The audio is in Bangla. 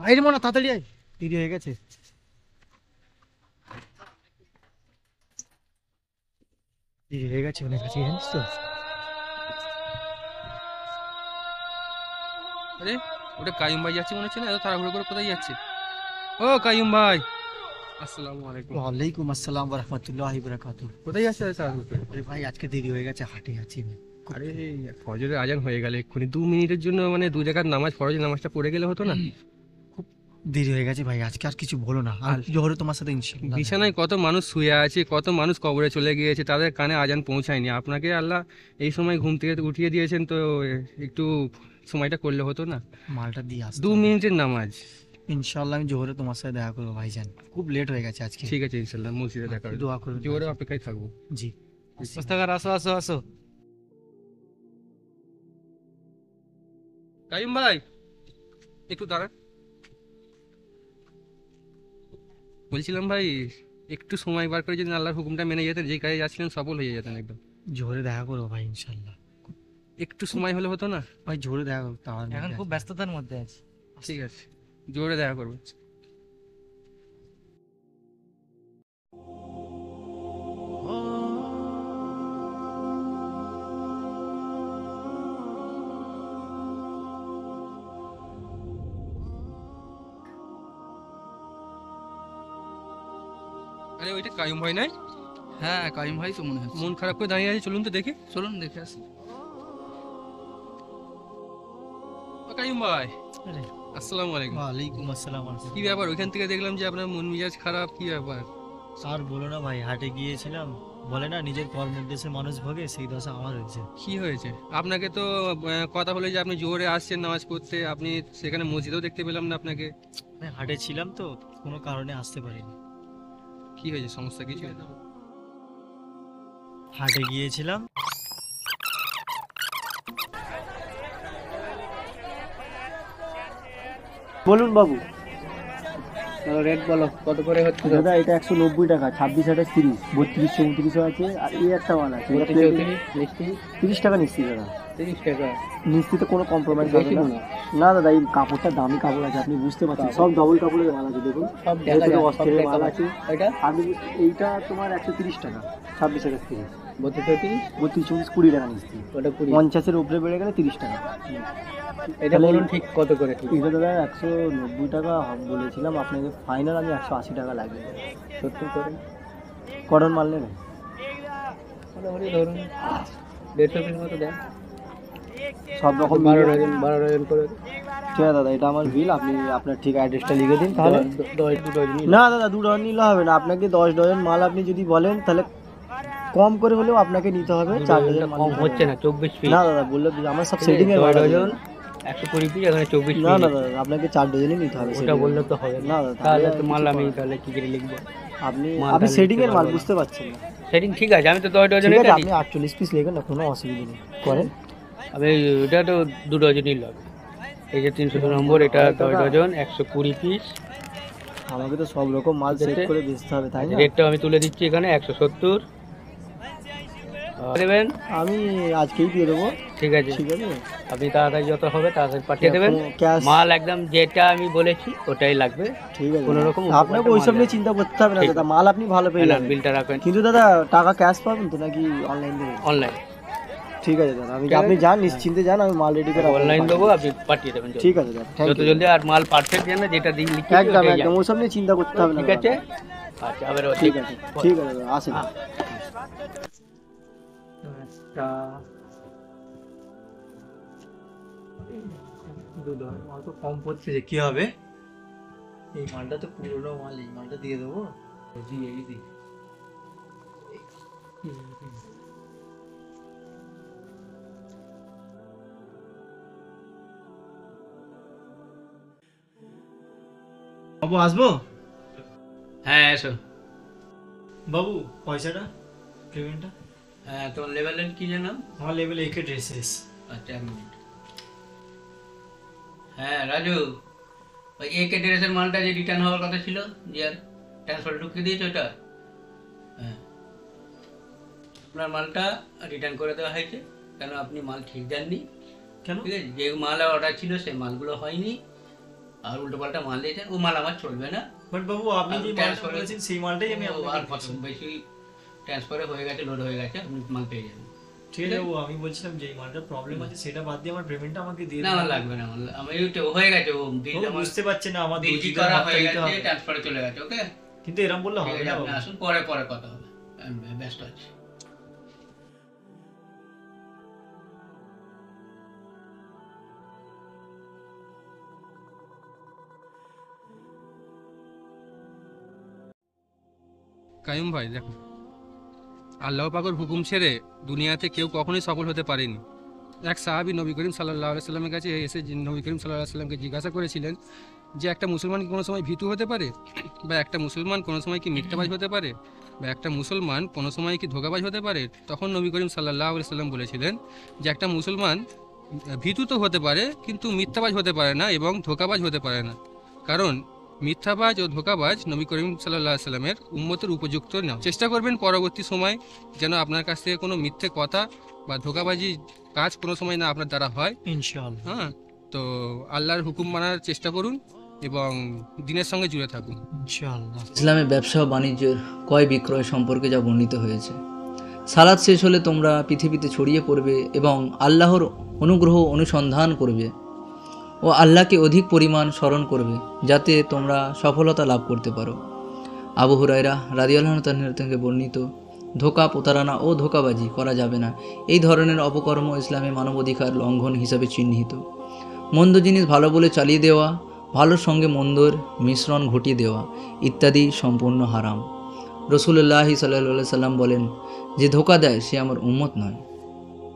আয় রে মনা, তাড়াতাড়ি আয়, দেরি হয়ে গেছে। দেরি হয়ে গেছে অনেক কাছে, জানিস তো। আরে ওটা কাইম ভাই যাচ্ছে মনে হচ্ছে না, এত তাড়াহুড়ো করে কোথায় যাচ্ছে? ও কাইম ভাই, আসসালামু আলাইকুম। ওয়ালাইকুম আসসালাম ওয়া রাহমাতুল্লাহি ওয়া বারাকাতুহু। কোথায় যাচ্ছে এত তাড়াহুড়ো করে? আরে ভাই আজকে দেরি হয়ে গেছে, হাটে আছি আমি। আরে ফজরের আজান হয়ে গেল এক্ষুনি, 2 মিনিটের জন্য মানে 2 রাকাত নামাজ, ফরজের নামাজটা পড়ে গেলে হতো না? খুব দেরি হয়ে গেছে ভাই, আজকে আর কিছু বলো না, আর আর জোহরে তোমার সাথে ইনশাআল্লাহ দেখা বিছানায় হবে। কত মানুষ শুয়ে আছে, কত মানুষ কবরে চলে গিয়েছে, তাদের কানে আজান পৌঁছায়নি। আপনাকে আল্লাহ এই সময় ঘুম থেকে উঠিয়ে দিয়েছেন, তো একটু সময়টা করলে হতো না? মালটা দিয়ে আসতে দু হবে। মিনিটের নামাজ। ইনশাআল্লাহ আমি জোহরে তোমার সাথে দেখা করবো ভাইজান, খুব লেট হয়ে গেছে আজকে। ঠিক আছে, ইনশাল্লাহ মসজিদে দেখা একটু হবে। দোয়া করবেন জোরে ভাইজান। অপেক্ষায় থাকবো। জি। মোস্তাকার, আসো আসো আসো। কাইম ভাই একটু দাঁড়ান, বলছিলাম ভাই একটু সময় বার করে যদি আল্লাহর হুকুমটা মেনে যেতেন, যে কাজে যাচ্ছিলেন সফল হয়ে যেতেন একদম। জোহরে দেখা করবো ভাই ইনশাআল্লাহ। একটু সময় হলে হতো না? ভাই জোরে দেখা করবো, তার এখন মধ্যে খুব আছি। ব্যস্ততার মধ্যে আছি। ঠিক আছে, জোরে দেখা করবো। আরে ওইটা কাইম ভাই নাই? হ্যাঁ, কাইম ভাই তো মনে হচ্ছে। মন খারাপ করে দাঁড়িয়ে আছে, চলুন তো দেখি। চলুন দেখে আসি। ও কাইম ভাই, আরে আসসালামু আলাইকুম। ওয়ালাইকুম আসসালাম ওয়া কি রাহমাতুল্লাহ। ব্যাপার, ওইখান থেকে দেখলাম যে আপনার মন মেজাজ খারাপ, কি ব্যাপার? আর বলো না ভাই, হাটে গিয়েছিলাম, বলে না নিজের কর্মোদ্দেশ্যে মানুষ ভোগে, সেই দশা আমার হয়েছে। কি হয়েছে আপনাকে? তো কথা হলো যে আপনি জোরে আসছেন নামাজ পড়তে, আপনি সেখানে মসজিদেও দেখতে পেলাম না আপনাকে। আমি হাটে ছিলাম তো, কোনো কারণে আসতে পারিনি। কি হয়েছে, সমস্যা কিছু? হাটে গিয়েছিলাম। বলুন বাবু। রেট বলো কত করে হচ্ছে? দাদা এটা 190 টাকা, 26, 28, 30, 32, 34 আছে, আর এই একটা মাল আছে, 30 টাকা নিচ্ছি দাদা। 30 টাকা? নিশ্চিত কোনো কম্প্রোমাইজ হবে না। না দাদা, এই কাপড়টা দামি কাপড় আছে, আপনি বুঝতে পারছেন, সব ডবল কাপড়ের মাল আছে, দেখুন সব ভেতরে অস্ত্রের মাল আছে। এটা আপনি এইটা তোমার 130 টাকা, 26, 28, 30, 32, 32, 34, 20 টাকা নিচ্ছি। ওটা 20। 50-এর উপরে বেড়ে গেলে 30 টাকা। এটা বলুন ঠিক কত করে? ঠিক এটা দাদা 190 টাকা বলেছিলাম আপনাকে, ফাইনাল আমি 180 টাকা লাগবে। 70 করে? কটন মাল নেবেন? মোটামুটি ধরুন 150 পিস মতো দেন। সব রকম 12 ডজন, 12 ডজন করে। ঠিক আছে দাদা, এটা আমার বিল, আপনি আপনার ঠিক অ্যাড্রেসটা লিখে দিন তাহলে। 2 ডজন। না দাদা, 2 ডজন নিলে হবে না, আপনাকে 10 ডজন মাল আপনি যদি বলেন তাহলে কম করে হলেও আপনাকে নিতে হবে। 4 ডজন মাল কম নিতে হচ্ছে হবে। না, 24 পিস। না দাদা, বললে আমার সব সেটিং এর মাল আছে। 120 পিস, এখানে 24 না পিস। না দাদা, আপনাকে 4 ডজনই নিতে হবে। ওটা setting এর বললে মাল। তো হবে না না। দাদা, তাহলে তো কিছু মাল আমি করার নেই। তাহলে কি করে লিখবো? আপনি মাল আপনি তাহলে সেটিং লিখতে এর মাল পারবো না। বুঝতে পারছেন না। সেটিং ঠিক আছে, আমি তো 10 ডজন ঠিক আছে, এটা আপনি নিই। 48 পিস লেখেন না, কোনো অসুবিধা নেই, করেন। আমি এটা তো 2 ডজনই লাগবে। এই যে 300 নম্বর, এটা 10 ডজন, 120 পিস। আমাকে তো সব রকম মাল ঠিক সেট আছে। করে বেচতে হবে, তাই না? রেটটা আমি তুলে দিচ্ছি এখানে 170 দেবেন। আমি আজকেই দিয়ে দেবো। ঠিক আছে, ঠিক আছে, আপনি তাড়াতাড়ি যত হবে তাড়াতাড়ি পাঠিয়ে দেবেন। ক্যাশ। মাল একদম যেটা আমি বলেছি ওটাই লাগবে। ঠিক আছে, কোনো রকম আপনাকে ওইসব নিয়ে চিন্তা করতে হবে না ঠিক দাদা, মাল আপনি ভালো পেয়ে যাবেন। বিলটা রাখবেন। কিন্তু দাদা টাকা ক্যাশ পাবেন তো নাকি অনলাইন দেবেন? অনলাইন। ঠিক আছে দাদা, ঠিক আছে। আপনি যান নিশ্চিন্তে যান, আমি মাল রেডি করে আপনাকে অনলাইন পাঠিয়ে দেবো, দেবো। আপনি পাঠিয়ে দেবেন জলদি। ঠিক আছে দাদা, থ্যাংক যত ইউ। জলদি, আর মাল পারফেক্ট যেন যেটা দিন লিখে একদম একদম ওইসব নিয়ে চিন্তা করতে হবে না ঠিক আছে। দাদা। আচ্ছা, আবার ঠিক আছে, ঠিক আছে দাদা, আসেন। অত কম পড়ছে যে কি হবে? এই মালটা তো পুরোনো মাল, এই মালটা দিয়ে দেবো। জি, এই দিক। বাবু আসবো? হ্যাঁ এসো। বাবু পয়সাটা, পেমেন্টটা। হ্যাঁ, তোমার লেভেলের কি জানো? আমার লেভেল একে ড্রেসেস। আচ্ছা, 1 মিনিট। হ্যাঁ রাজু, ওই একে ড্রেসের মালটা যে রিটার্ন হওয়ার কথা ছিল, যে আর ট্রান্সফার ঢুকিয়ে দিয়েছো ওটা? হ্যাঁ, আপনার মালটা রিটার্ন করে দেওয়া হয়েছে। কেন, আপনি মাল ঠিক দেননি। কেন? ঠিক আছে, যে মাল অর্ডার ছিল সেই মালগুলো হয়নি। আর উল্টো পাল্টা মাল দিয়েছেন, ও মাল আমার চলবে না। বাট বাবু আপনি যে মালটা ট্রান্সফার বলেছেন সেই মালটাই আমি আর আপনাকে কত দিয়েছি। বেশি ট্রান্সফারে হয়ে গেছে, লোড হয়ে গেছে, আপনি মাল পেয়ে যাবেন। ঠিক আছে বাবু, আমি বলছিলাম যে মালটার প্রবলেম আছে সেটা বাদ দিয়ে আমার পেমেন্টটা আমাকে দিয়ে না দিন। আমার লাগবে না, আমি তো হয়ে গেছে, ও বিল বাবু, আমার বুঝতে পারছেন না, আমার বিল 2 GB করা মাত্রা হয়ে দিতে গেছে, হবে। ট্রান্সফারে চলে গেছে। ওকে, কিন্তু এরকম বললে ঠিক হবে আছে, না আপনি বাবু। আসুন, পরে পরে কথা হবে, আমি ব্যস্ত আছি। কাইম ভাই দেখো, আল্লাহ পাকের হুকুম ছেড়ে দুনিয়াতে কেউ কখনোই সফল হতে পারেনি। এক সাহাবী নবী করিম সাল্লাল্লাহু আলাইহি সাল্লামের কাছে এসে নবী করিম সাল্লাল্লাহু আলাইহি সাল্লামকে জিজ্ঞাসা করেছিলেন যে একটা মুসলমান কি কোনো সময় ভীতু হতে পারে, বা একটা মুসলমান কোনো সময় কি মিথ্যাবাজ হতে পারে, বা একটা মুসলমান কোনো সময় কি ধোঁকাবাজ হতে পারে। তখন নবী করিম সাল্লাল্লাহু আলাইহি সাল্লাম বলেছিলেন যে একটা মুসলমান ভীতু তো হতে পারে কিন্তু মিথ্যাবাজ হতে পারে না এবং ধোঁকাবাজ হতে পারে না, কারণ মিথ্যাবাজ ও ধোঁকাবাজ নবী করিম সাল্লাল্লাহু আলাইহি সাল্লামের উম্মতের উপযুক্ত না। চেষ্টা করবেন পরবর্তী সময় যেন আপনার কাছ থেকে কোনো মিথ্যে কথা বা ধোঁকাবাজি কাজ কোনো সময় না আপনার দ্বারা হয়। ইনশাআল্লাহ। হ্যাঁ, তো আল্লাহর হুকুম মানার চেষ্টা করুন এবং দিনের সঙ্গে জুড়ে থাকুন। ইনশাআল্লাহ। ইসলামে ব্যবসা ও বাণিজ্যের ক্রয় বিক্রয় সম্পর্কে যা বর্ণিত হয়েছে, সালাত শেষ হলে তোমরা পৃথিবীতে ছড়িয়ে পড়বে এবং আল্লাহর অনুগ্রহ অনুসন্ধান করবে ও আল্লাহকে অধিক পরিমাণ স্মরণ করবে যাতে তোমরা সফলতা লাভ করতে পারো। আবু হুরায়রা রাদিয়াল্লাহু তাআলা থেকে বর্ণিত, ধোঁকা, প্রতারণা ও ধোঁকাবাজি করা যাবে না। এই ধরনের অপকর্ম ইসলামে মানবাধিকার লঙ্ঘন হিসাবে চিহ্নিত। মন্দ জিনিস ভালো বলে চালিয়ে দেওয়া, ভালোর সঙ্গে মন্দর মিশ্রণ ঘটিয়ে দেওয়া ইত্যাদি সম্পূর্ণ হারাম। রাসূলুল্লাহ সাল্লাল্লাহু আলাইহি সাল্লাম বলেন, যে ধোঁকা দেয় সে আমার উম্মত নয়।